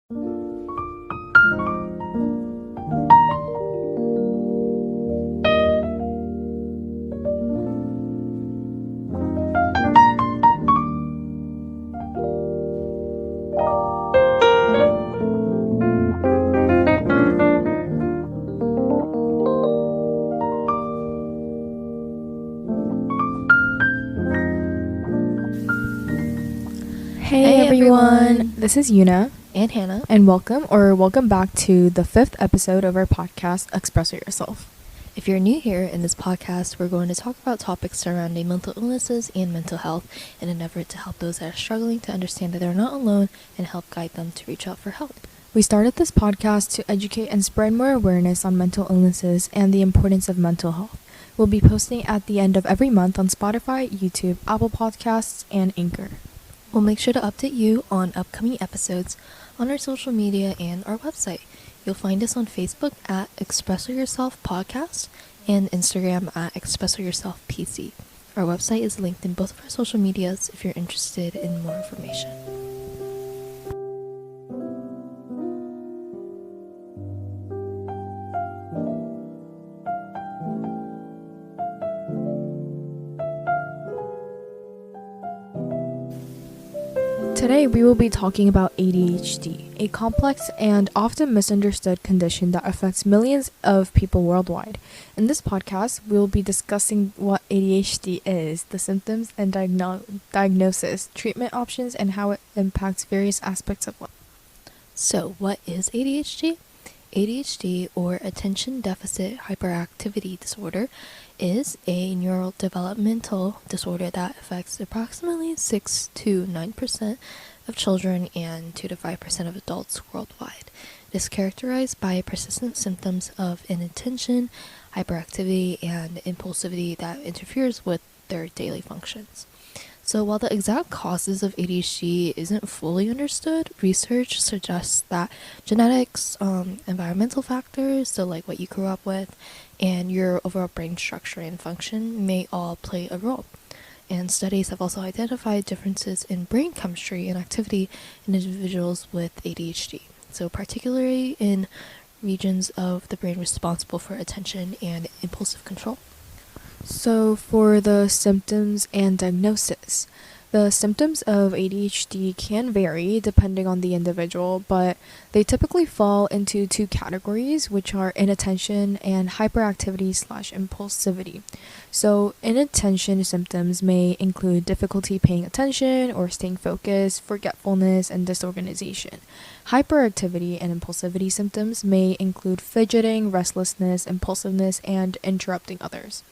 Hey everyone, this is Yuna and Hannah, and welcome back to the 5th episode of our podcast, Express Yourself. If you're new here in this podcast, we're going to talk about topics surrounding mental illnesses and mental health in an effort to help those that are struggling to understand that they're not alone and help guide them to reach out for help. We started this podcast to educate and spread more awareness on mental illnesses and the importance of mental health. We'll be posting at the end of every month on Spotify, YouTube, Apple Podcasts, and Anchor. We'll make sure to update you on upcoming episodes on our social media and our website. You'll find us on Facebook at Express Yourself Podcast and Instagram at Express Yourself PC. Our website is linked in both of our social medias if you're interested in more information. Today we will be talking about ADHD, a complex and often misunderstood condition that affects millions of people worldwide. In this podcast, we will be discussing what ADHD is, the symptoms and diagnosis, treatment options, and how it impacts various aspects of life. So, what is ADHD? ADHD, or Attention Deficit Hyperactivity Disorder, is a neurodevelopmental disorder that affects approximately 6 to 9% of children and 2 to 5% of adults worldwide. It is characterized by persistent symptoms of inattention, hyperactivity, and impulsivity that interferes with their daily functions. So while the exact causes of ADHD isn't fully understood, research suggests that genetics, environmental factors, so like what you grew up with, and your overall brain structure and function may all play a role. And studies have also identified differences in brain chemistry and activity in individuals with ADHD. So particularly in regions of the brain responsible for attention and impulsive control. So for the symptoms and diagnosis, the symptoms of ADHD can vary depending on the individual, but they typically fall into two categories, which are inattention and hyperactivity/impulsivity. So inattention symptoms may include difficulty paying attention or staying focused, forgetfulness, and disorganization. Hyperactivity and impulsivity symptoms may include fidgeting, restlessness, impulsiveness, and interrupting others.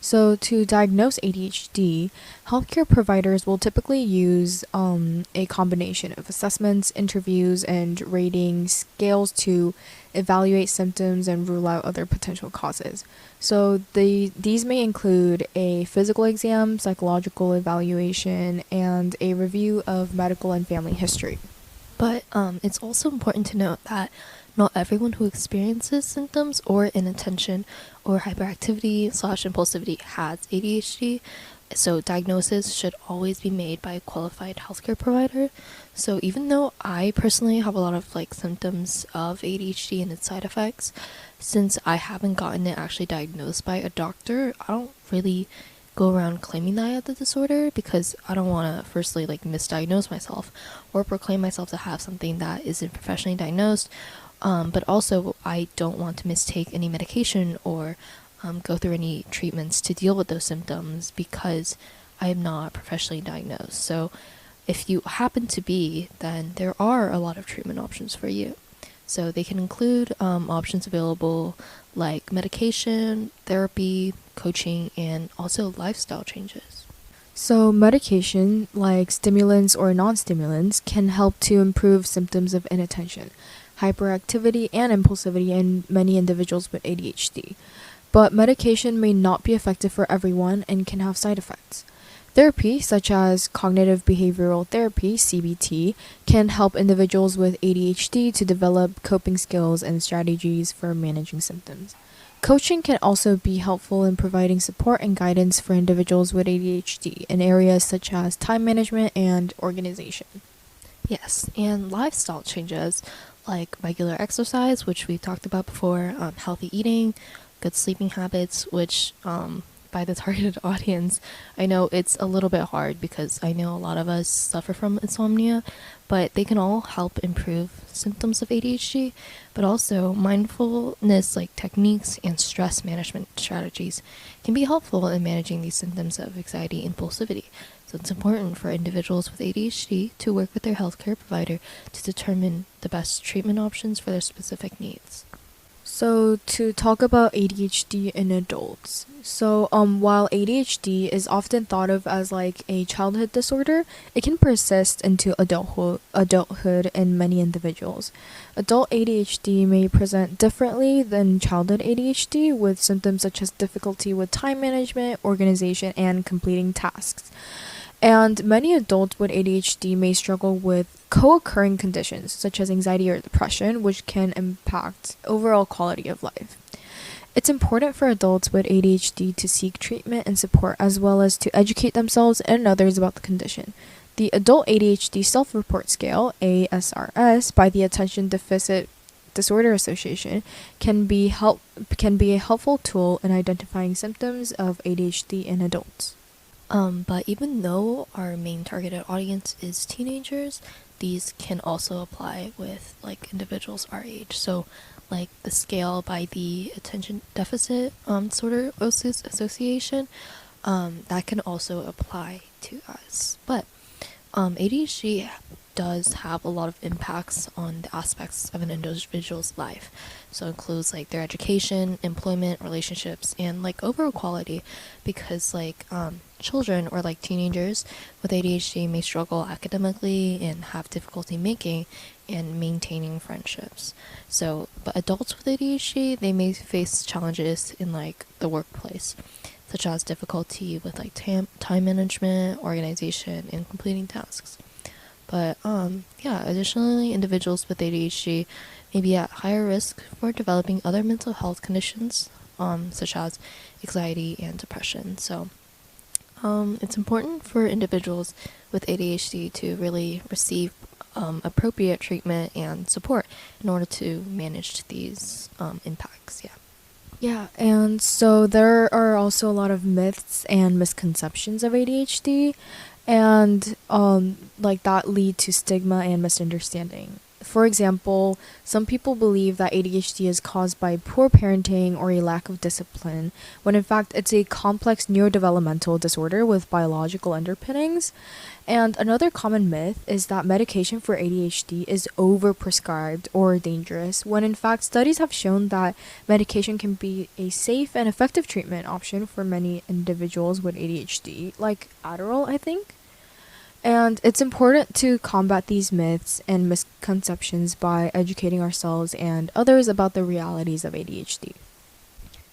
So to diagnose ADHD, healthcare providers will typically use a combination of assessments, interviews, and rating scales to evaluate symptoms and rule out other potential causes. So these may include a physical exam, psychological evaluation, and a review of medical and family history. But it's also important to note that not everyone who experiences symptoms or inattention or hyperactivity/impulsivity has ADHD, so diagnosis should always be made by a qualified healthcare provider. So even though I personally have a lot of symptoms of ADHD and its side effects, since I haven't gotten it actually diagnosed by a doctor, I don't really go around claiming that I have the disorder because I don't want to firstly misdiagnose myself or proclaim myself to have something that isn't professionally diagnosed. But also I don't want to mistake any medication or go through any treatments to deal with those symptoms because I am not professionally diagnosed. So if you happen to be, then there are a lot of treatment options for you. So they can include options available like medication, therapy, coaching, and also lifestyle changes. So medication, like stimulants or non-stimulants, can help to improve symptoms of inattention, hyperactivity, and impulsivity in many individuals with ADHD. But medication may not be effective for everyone and can have side effects. Therapy, such as cognitive behavioral therapy, CBT, can help individuals with ADHD to develop coping skills and strategies for managing symptoms. Coaching can also be helpful in providing support and guidance for individuals with ADHD in areas such as time management and organization. Yes, and lifestyle changes like regular exercise, which we've talked about before, healthy eating, good sleeping habits, which by the targeted audience, I know it's a little bit hard because I know a lot of us suffer from insomnia, but they can all help improve symptoms of ADHD. But also, mindfulness like techniques and stress management strategies can be helpful in managing these symptoms of anxiety and impulsivity. So it's important for individuals with ADHD to work with their healthcare provider to determine the best treatment options for their specific needs. So to talk about ADHD in adults. While ADHD is often thought of as like a childhood disorder, it can persist into adulthood in many individuals. Adult ADHD may present differently than childhood ADHD, with symptoms such as difficulty with time management, organization, and completing tasks. And many adults with ADHD may struggle with co-occurring conditions such as anxiety or depression, which can impact overall quality of life. It's important for adults with ADHD to seek treatment and support, as well as to educate themselves and others about the condition. The Adult ADHD Self-Report Scale, ASRS, by the Attention Deficit Disorder Association can be a helpful tool in identifying symptoms of ADHD in adults. But even though our main targeted audience is teenagers, these can also apply with like individuals our age. So, like the scale by the Attention Deficit Disorder Association, that can also apply to us. But ADHD does have a lot of impacts on the aspects of an individual's life. So it includes like their education, employment, relationships, and like overall quality, because like children or like teenagers with ADHD may struggle academically and have difficulty making and maintaining friendships. So, but adults with ADHD, they may face challenges in like the workplace, such as difficulty with like time management, organization, and completing tasks. But additionally, individuals with ADHD may be at higher risk for developing other mental health conditions, such as anxiety and depression. So it's important for individuals with ADHD to really receive appropriate treatment and support in order to manage these impacts. Yeah. Yeah, and so there are also a lot of myths and misconceptions of ADHD, and like that lead to stigma and misunderstanding. For example, some people believe that ADHD is caused by poor parenting or a lack of discipline, when in fact it's a complex neurodevelopmental disorder with biological underpinnings. And another common myth is that medication for ADHD is overprescribed or dangerous, when in fact studies have shown that medication can be a safe and effective treatment option for many individuals with ADHD, like Adderall, I think. And it's important to combat these myths and misconceptions by educating ourselves and others about the realities of ADHD.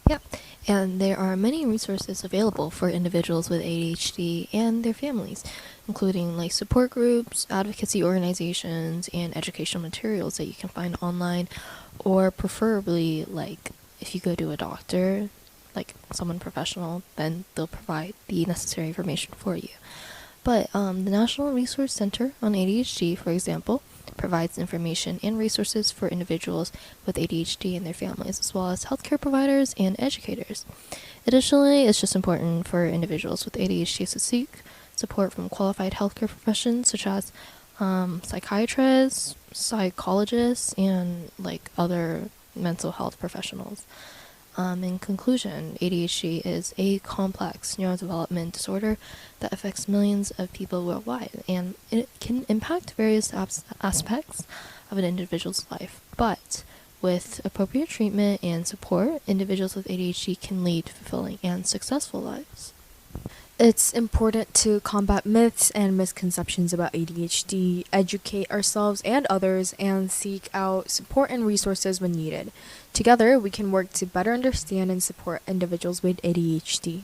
Yeah, and there are many resources available for individuals with ADHD and their families, including like support groups, advocacy organizations, and educational materials that you can find online, or preferably like if you go to a doctor, like someone professional, then they'll provide the necessary information for you. But the National Resource Center on ADHD, for example, provides information and resources for individuals with ADHD and their families, as well as healthcare providers and educators. Additionally, it's just important for individuals with ADHD to seek support from qualified healthcare professions such as psychiatrists, psychologists, and like other mental health professionals. In conclusion, ADHD is a complex neurodevelopment disorder that affects millions of people worldwide, and it can impact various aspects of an individual's life. But with appropriate treatment and support, individuals with ADHD can lead fulfilling and successful lives. It's important to combat myths and misconceptions about ADHD, educate ourselves and others, and seek out support and resources when needed. Together, we can work to better understand and support individuals with ADHD.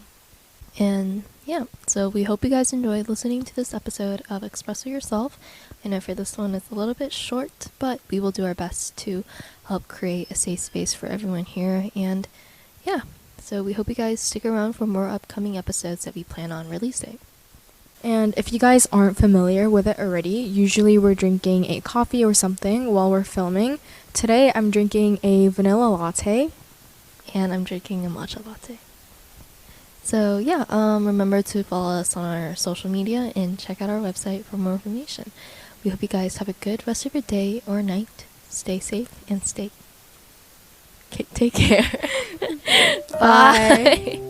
And yeah, so we hope you guys enjoyed listening to this episode of Express Yourself. I know for this one it's a little bit short, but we will do our best to help create a safe space for everyone here. And yeah, so we hope you guys stick around for more upcoming episodes that we plan on releasing. And if you guys aren't familiar with it already, usually we're drinking a coffee or something while we're filming. Today I'm drinking a vanilla latte. And I'm drinking a matcha latte. So yeah, remember to follow us on our social media and check out our website for more information. We hope you guys have a good rest of your day or night. Stay safe and take care. Bye.